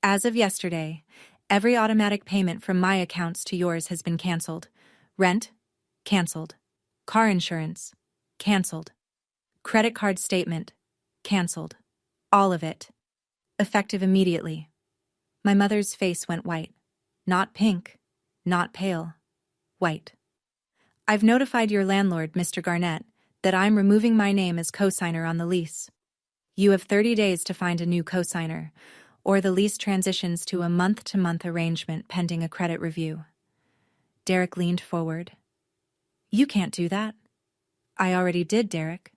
As of yesterday, every automatic payment from my accounts to yours has been canceled. Rent? Canceled. Car insurance? Canceled. Credit card statement? Canceled. All of it. Effective immediately. My mother's face went white. Not pink. Not pale. White. I've notified your landlord, Mr. Garnett, that I'm removing my name as cosigner on the lease. You have 30 days to find a new cosigner, or the lease transitions to a month-to-month arrangement pending a credit review. Derek leaned forward. You can't do that. I already did, Derek.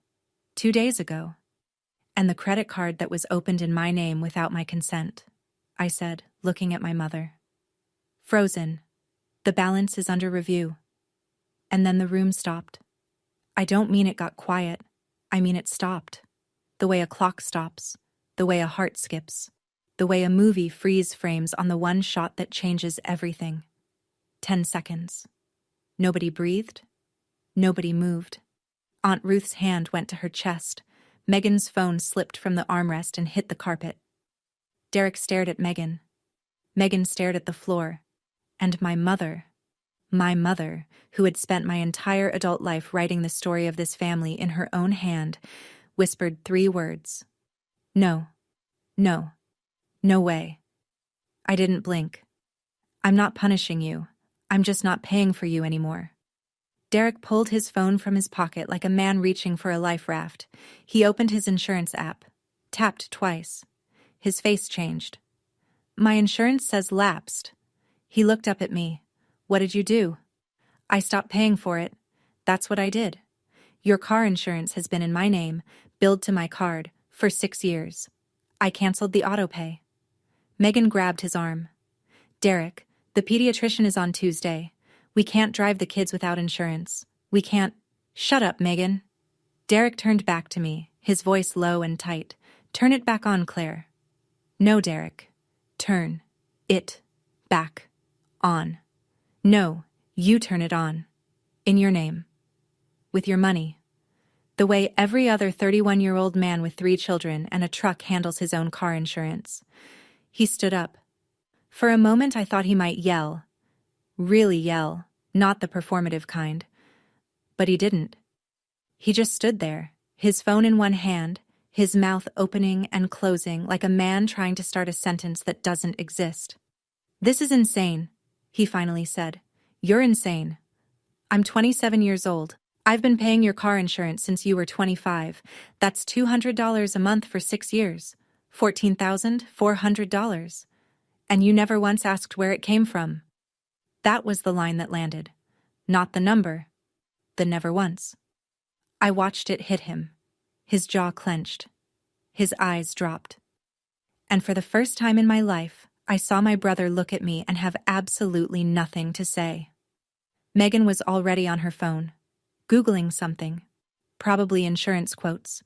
2 days ago. And the credit card that was opened in my name without my consent, I said, looking at my mother. Frozen. The balance is under review. And then the room stopped. I don't mean it got quiet. I mean it stopped. The way a clock stops. The way a heart skips. The way a movie freeze frames on the one shot that changes everything. 10 seconds. Nobody breathed. Nobody moved. Aunt Ruth's hand went to her chest. Megan's phone slipped from the armrest and hit the carpet. Derek stared at Megan. Megan stared at the floor. And my mother, who had spent my entire adult life writing the story of this family in her own hand, whispered 3 words. No. No. No way. I didn't blink. I'm not punishing you. I'm just not paying for you anymore. Derek pulled his phone from his pocket like a man reaching for a life raft. He opened his insurance app, tapped twice. His face changed. My insurance says lapsed. He looked up at me. What did you do? I stopped paying for it. That's what I did. Your car insurance has been in my name, billed to my card, for 6 years. I canceled the autopay. Megan grabbed his arm. Derek, the pediatrician is on Tuesday. We can't drive the kids without insurance. We can't. Shut up, Megan. Derek turned back to me, his voice low and tight. Turn it back on, Claire. No, Derek. Turn it back on. No, you turn it on. In your name. With your money. The way every other 31-year-old man with 3 children and a truck handles his own car insurance. He stood up. For a moment I thought he might yell. Really yell, not the performative kind. But he didn't. He just stood there, his phone in one hand, his mouth opening and closing like a man trying to start a sentence that doesn't exist. This is insane, he finally said. You're insane. I'm 27 years old. I've been paying your car insurance since you were 25. That's $200 a month for 6 years. $14,400. And you never once asked where it came from. That was the line that landed. Not the number. The never once. I watched it hit him. His jaw clenched. His eyes dropped. And for the first time in my life, I saw my brother look at me and have absolutely nothing to say. Megan was already on her phone, Googling something, probably insurance quotes.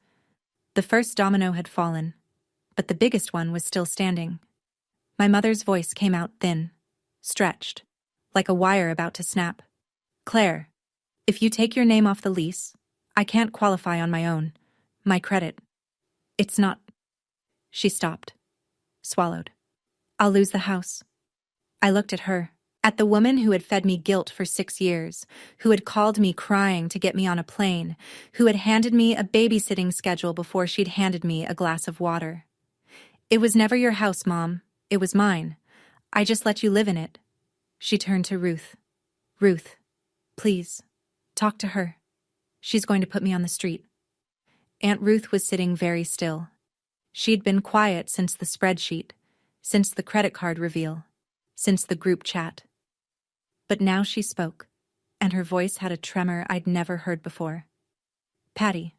The first domino had fallen, but the biggest one was still standing. My mother's voice came out thin, stretched, like a wire about to snap. Claire, if you take your name off the lease, I can't qualify on my own. My credit. It's not. She stopped, swallowed. I'll lose the house. I looked at her, at the woman who had fed me guilt for 6 years, who had called me crying to get me on a plane, who had handed me a babysitting schedule before she'd handed me a glass of water. It was never your house, Mom. It was mine. I just let you live in it. She turned to Ruth. Ruth, please, talk to her. She's going to put me on the street. Aunt Ruth was sitting very still. She'd been quiet since the spreadsheet, since the credit card reveal, since the group chat. But now she spoke, and her voice had a tremor I'd never heard before. Patty,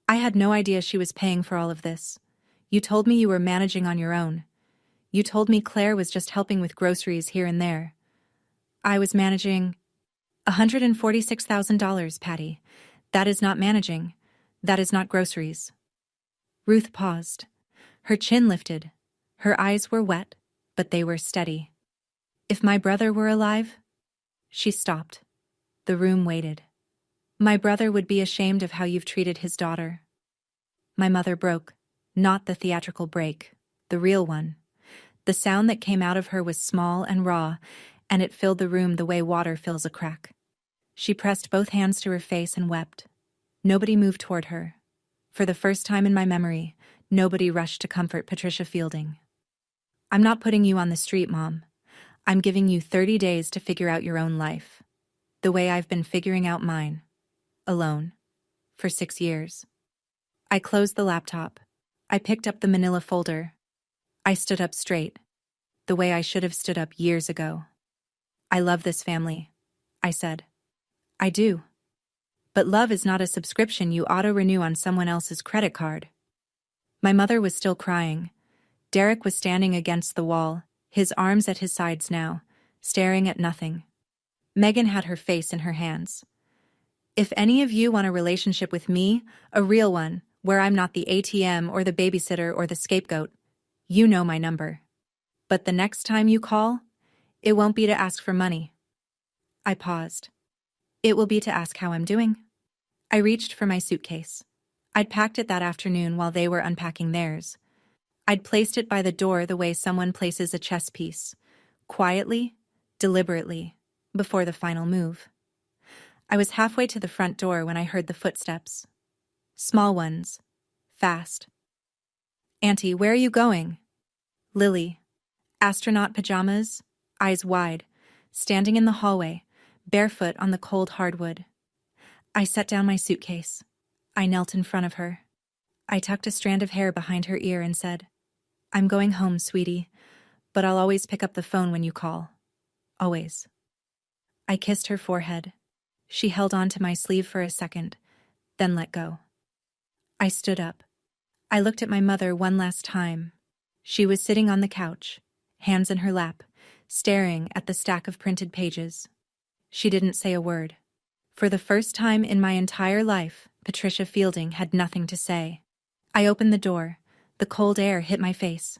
I had no idea she was paying for all of this. You told me you were managing on your own. You told me Claire was just helping with groceries here and there. I was managing $146,000, Patty. That is not managing. That is not groceries. Ruth paused. Her chin lifted. Her eyes were wet, but they were steady. If my brother were alive? She stopped. The room waited. My brother would be ashamed of how you've treated his daughter. My mother broke, not the theatrical break, the real one. The sound that came out of her was small and raw, and it filled the room the way water fills a crack. She pressed both hands to her face and wept. Nobody moved toward her. For the first time in my memory, nobody rushed to comfort Patricia Fielding. I'm not putting you on the street, Mom. I'm giving you 30 days to figure out your own life. The way I've been figuring out mine. Alone. For 6 years. I closed the laptop. I picked up the manila folder. I stood up straight. The way I should have stood up years ago. I love this family, I said. I do. But love is not a subscription you auto-renew on someone else's credit card. My mother was still crying. Derek was standing against the wall, his arms at his sides now, staring at nothing. Megan had her face in her hands. If any of you want a relationship with me, a real one, where I'm not the ATM or the babysitter or the scapegoat, you know my number. But the next time you call, it won't be to ask for money. I paused. It will be to ask how I'm doing. I reached for my suitcase. I'd packed it that afternoon while they were unpacking theirs. I'd placed it by the door the way someone places a chess piece, quietly, deliberately, before the final move. I was halfway to the front door when I heard the footsteps. Small ones. Fast. Auntie, where are you going? Lily. Astronaut pajamas, eyes wide, standing in the hallway, barefoot on the cold hardwood. I set down my suitcase. I knelt in front of her. I tucked a strand of hair behind her ear and said, I'm going home, sweetie, but I'll always pick up the phone when you call. Always. I kissed her forehead. She held on to my sleeve for a second, then let go. I stood up. I looked at my mother one last time. She was sitting on the couch, hands in her lap, staring at the stack of printed pages. She didn't say a word. For the first time in my entire life, Patricia Fielding had nothing to say. I opened the door. The cold air hit my face.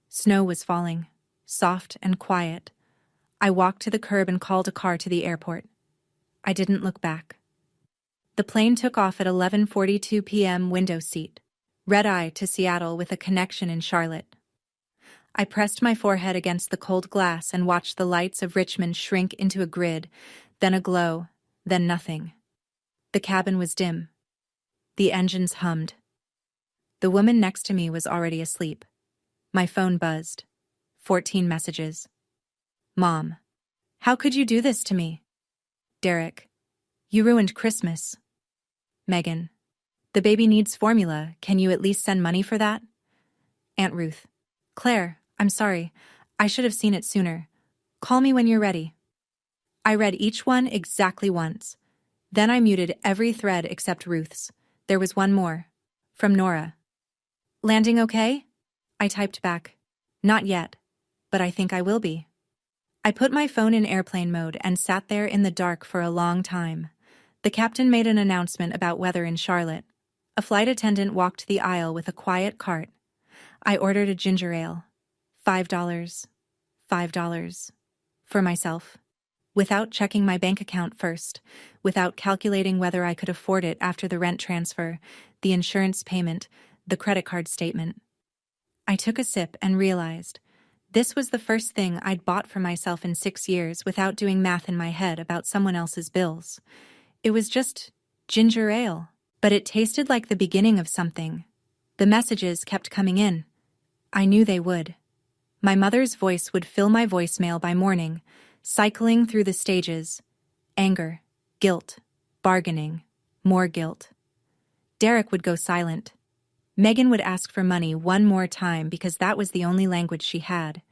Snow was falling, soft and quiet. I walked to the curb and called a car to the airport. I didn't look back. The plane took off at 11:42 p.m. window seat, red-eye to Seattle with a connection in Charlotte. I pressed my forehead against the cold glass and watched the lights of Richmond shrink into a grid, then a glow, then nothing. The cabin was dim. The engines hummed. The woman next to me was already asleep. My phone buzzed. 14 messages. Mom, how could you do this to me? Derek, you ruined Christmas. Megan, the baby needs formula. Can you at least send money for that? Aunt Ruth, Claire, I'm sorry. I should have seen it sooner. Call me when you're ready. I read each one exactly once. Then I muted every thread except Ruth's. There was one more. From Nora. Landing okay? I typed back. Not yet. but I think I will be. I put my phone in airplane mode and sat there in the dark for a long time. The captain made an announcement about weather in Charlotte. A flight attendant walked the aisle with a quiet cart. I ordered a ginger ale. $5. $5. For myself. Without checking my bank account first, without calculating whether I could afford it after the rent transfer, the insurance payment, the credit card statement. I took a sip and realized this was the first thing I'd bought for myself in 6 years without doing math in my head about someone else's bills. It was just ginger ale, but it tasted like the beginning of something. The messages kept coming in. I knew they would. My mother's voice would fill my voicemail by morning, cycling through the stages. Anger, guilt, bargaining, more guilt. Derek would go silent. Megan would ask for money one more time because that was the only language she had.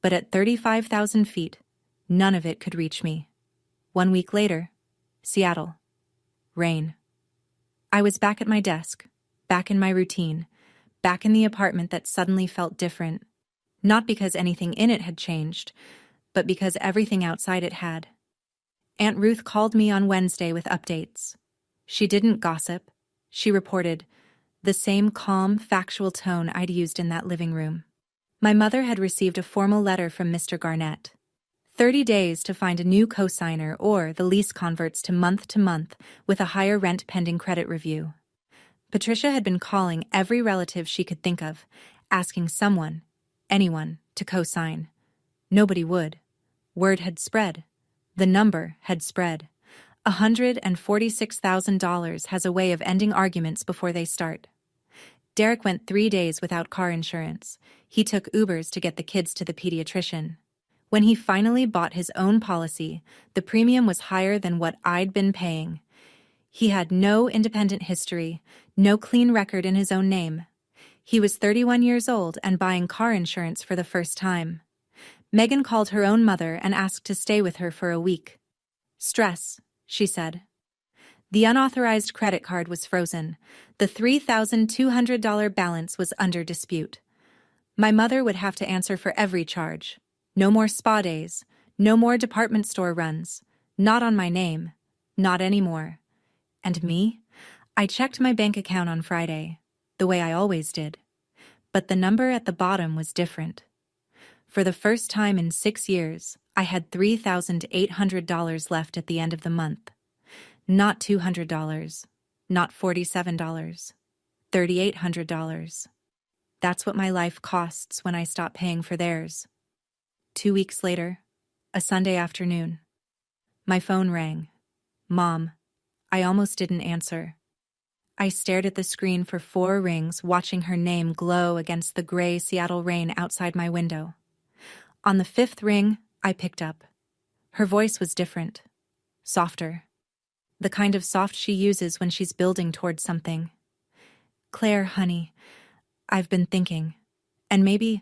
But at 35,000 feet, none of it could reach me. 1 week later, Seattle. Rain. I was back at my desk, back in my routine, back in the apartment that suddenly felt different. Not because anything in it had changed, but because everything outside it had. Aunt Ruth called me on Wednesday with updates. She didn't gossip. She reported, the same calm, factual tone I'd used in that living room. My mother had received a formal letter from Mr. Garnett. 30 days to find a new cosigner or the lease converts to month with a higher rent pending credit review. Patricia had been calling every relative she could think of, asking someone, anyone, to co-sign. Nobody would. Word had spread. The number had spread. $146,000 has a way of ending arguments before they start. Derek went 3 days without car insurance. He took Ubers to get the kids to the pediatrician. When he finally bought his own policy, the premium was higher than what I'd been paying. He had no independent history, no clean record in his own name. He was 31 years old and buying car insurance for the first time. Megan called her own mother and asked to stay with her for a week. Stress, she said. The unauthorized credit card was frozen. The $3,200 balance was under dispute. My mother would have to answer for every charge. No more spa days. No more department store runs. Not on my name. Not anymore. And me? I checked my bank account on Friday, the way I always did. But the number at the bottom was different. For the first time in 6 years, I had $3,800 left at the end of the month. Not $200, not $47, $3,800. That's what my life costs when I stop paying for theirs. 2 weeks later, a Sunday afternoon, my phone rang. Mom. I almost didn't answer. I stared at the screen for 4 rings, watching her name glow against the gray Seattle rain outside my window. On the 5th ring, I picked up. Her voice was different, softer. The kind of soft she uses when she's building towards something. Claire, honey, I've been thinking, and maybe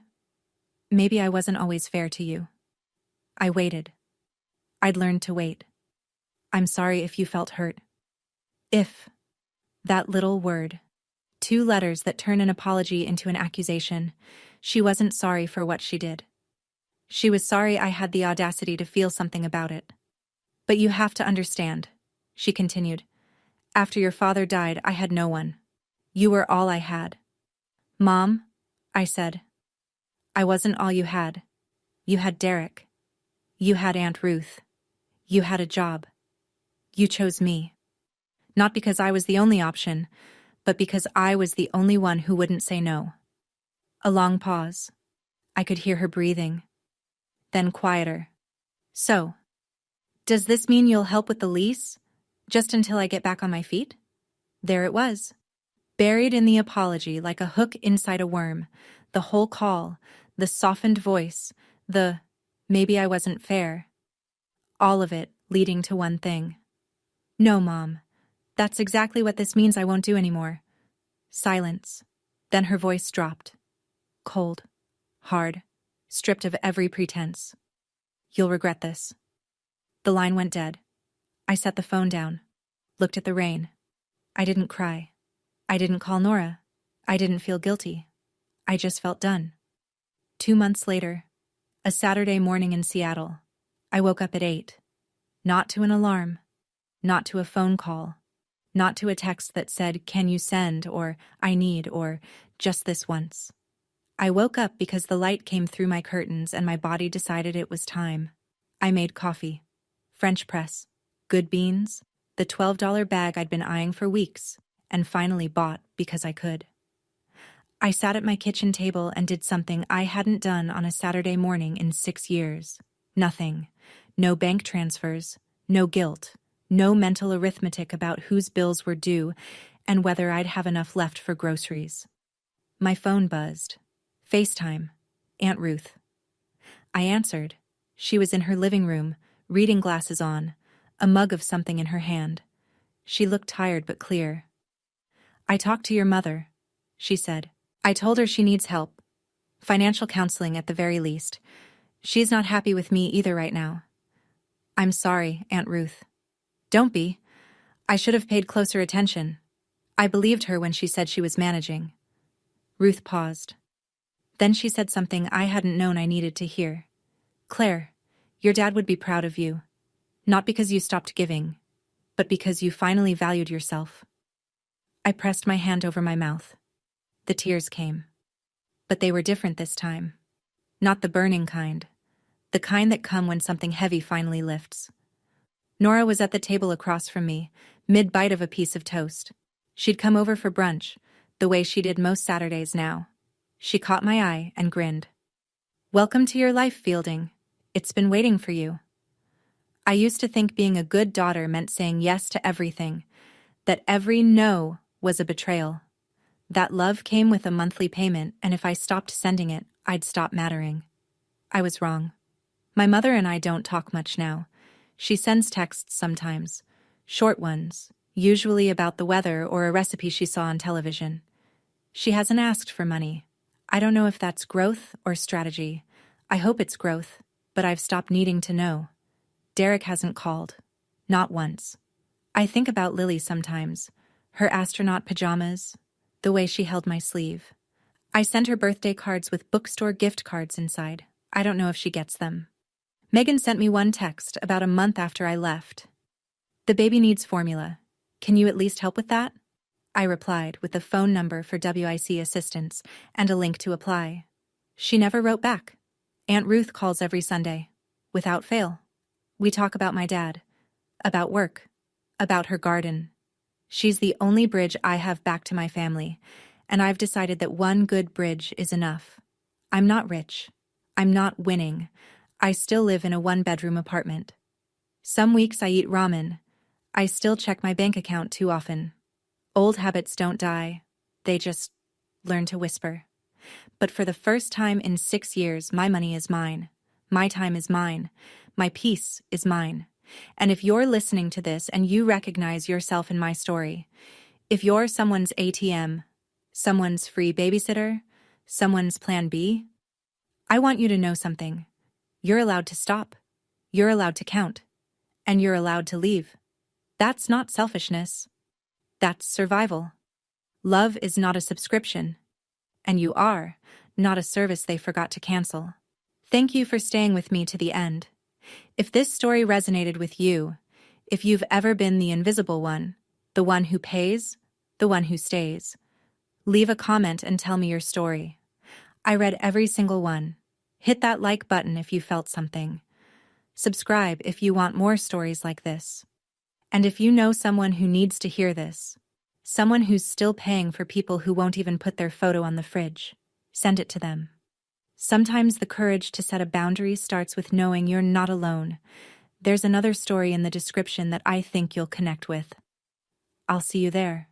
I wasn't always fair to you. I waited. I'd learned to wait. I'm sorry if you felt hurt. If. That little word. 2 letters that turn an apology into an accusation. She wasn't sorry for what she did. She was sorry I had the audacity to feel something about it. But you have to understand, she continued. After your father died, I had no one. You were all I had. Mom, I said. I wasn't all you had. You had Derek. You had Aunt Ruth. You had a job. You chose me. Not because I was the only option, but because I was the only one who wouldn't say no. A long pause. I could hear her breathing. Then quieter. So, does this mean you'll help with the lease? Just until I get back on my feet? There it was. Buried in the apology like a hook inside a worm. The whole call, the softened voice, the maybe I wasn't fair. All of it leading to one thing. No, Mom. That's exactly what this means I won't do anymore. Silence. Then her voice dropped. Cold. Hard. Stripped of every pretense. You'll regret this. The line went dead. I set the phone down. Looked at the rain. I didn't cry. I didn't call Nora. I didn't feel guilty. I just felt done. 2 months later, A Saturday morning in Seattle. I woke up at 8. Not to an alarm. Not to a phone call. Not to a text that said, "Can you send?" or "I need," or "just this once." I woke up because the light came through my curtains and my body decided it was time. I made coffee. French press. Good beans. The $12 bag I'd been eyeing for weeks, and finally bought because I could. I sat at my kitchen table and did something I hadn't done on a Saturday morning in 6 years. Nothing. No bank transfers. No guilt. No mental arithmetic about whose bills were due and whether I'd have enough left for groceries. My phone buzzed. FaceTime. Aunt Ruth. I answered. She was in her living room, reading glasses on, a mug of something in her hand. She looked tired but clear. "I talked to your mother," she said. "I told her she needs help. Financial counseling at the very least. She's not happy with me either right now." "I'm sorry, Aunt Ruth." "Don't be. I should have paid closer attention. I believed her when she said she was managing." Ruth paused. Then she said something I hadn't known I needed to hear. "Claire, your dad would be proud of you. Not because you stopped giving, but because you finally valued yourself." I pressed my hand over my mouth. The tears came. But they were different this time. Not the burning kind. The kind that come when something heavy finally lifts. Nora was at the table across from me, mid-bite of a piece of toast. She'd come over for brunch, the way she did most Saturdays now. She caught my eye and grinned. "Welcome to your life, Fielding. It's been waiting for you." I used to think being a good daughter meant saying yes to everything, that every no was a betrayal. That love came with a monthly payment, and if I stopped sending it, I'd stop mattering. I was wrong. My mother and I don't talk much now. She sends texts sometimes, short ones, usually about the weather or a recipe she saw on television. She hasn't asked for money. I don't know if that's growth or strategy. I hope it's growth, but I've stopped needing to know. Derek hasn't called. Not once. I think about Lily sometimes. Her astronaut pajamas. The way she held my sleeve. I sent her birthday cards with bookstore gift cards inside. I don't know if she gets them. Megan sent me one text about a month after I left. "The baby needs formula. Can you at least help with that?" I replied with the phone number for WIC assistance and a link to apply. She never wrote back. Aunt Ruth calls every Sunday. Without fail. We talk about my dad. About work. About her garden. She's the only bridge I have back to my family, and I've decided that one good bridge is enough. I'm not rich. I'm not winning. I still live in a one-bedroom apartment. Some weeks I eat ramen. I still check my bank account too often. Old habits don't die. They just learn to whisper. But for the first time in 6 years, my money is mine. My time is mine. My peace is mine. And if you're listening to this and you recognize yourself in my story, if you're someone's ATM, someone's free babysitter, someone's plan B, I want you to know something. You're allowed to stop. You're allowed to count. And you're allowed to leave. That's not selfishness. That's survival. Love is not a subscription. And you are not a service they forgot to cancel. Thank you for staying with me to the end. If this story resonated with you, if you've ever been the invisible one, the one who pays, the one who stays, leave a comment and tell me your story. I read every single one. Hit that like button if you felt something. Subscribe if you want more stories like this. And if you know someone who needs to hear this, someone who's still paying for people who won't even put their photo on the fridge, send it to them. Sometimes the courage to set a boundary starts with knowing you're not alone. There's another story in the description that I think you'll connect with. I'll see you there.